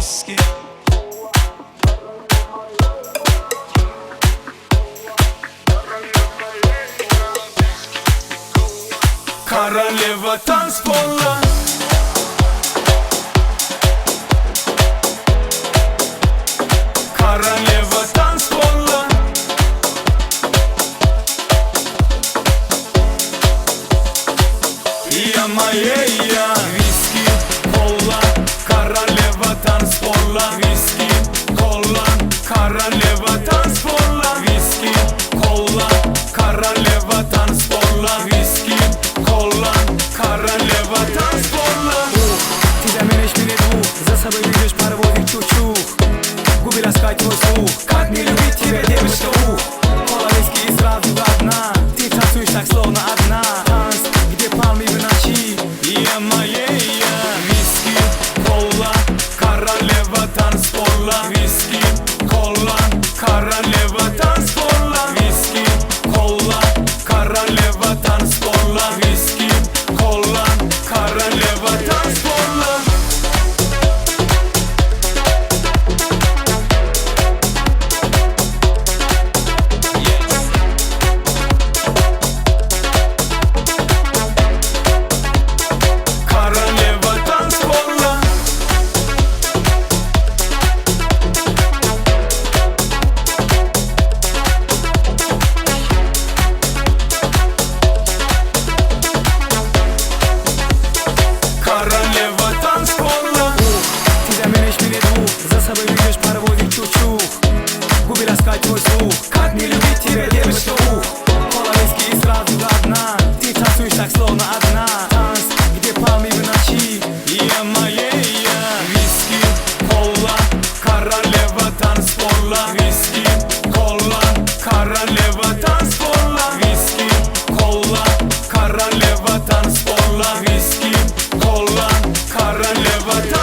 виски. Королева танцпола. Королева танцпола. Я моя виски, кола, королева танцпола. Виски, кола, королева танцпола. Виски, кола, королева танцпола. Виски, кола, королева танцпола. Тебя меньше минут двух, за собой ведешь паровозик чух-чух. Губы ласкать твой слух, как не любить тебя, девочка, ух. Кола, виски и сразу одна, ты танцуешь так, словно одна. Танц, где пальмы в ночи. Я моя виски, кола, королева танцпола. Виски, кола, королева танцпола. Виски, кола, королева танцпола. Виски, кола, королева танцпола. Королева танцпола. Тебя меньше минут двух, за собой ведешь паровозик чух-чух. Губы ласкать твой слух, как не любить тебя, девочка, ух. Кола, виски и сразу одна, ты танцуешь так, словно одна. Танц, где пальмы в ночи. Я моя виски, кола, королева танцпола. Виски, кола, королева танцпола. Виски, кола, королева танцпола. Виски, кола, королева танцпола.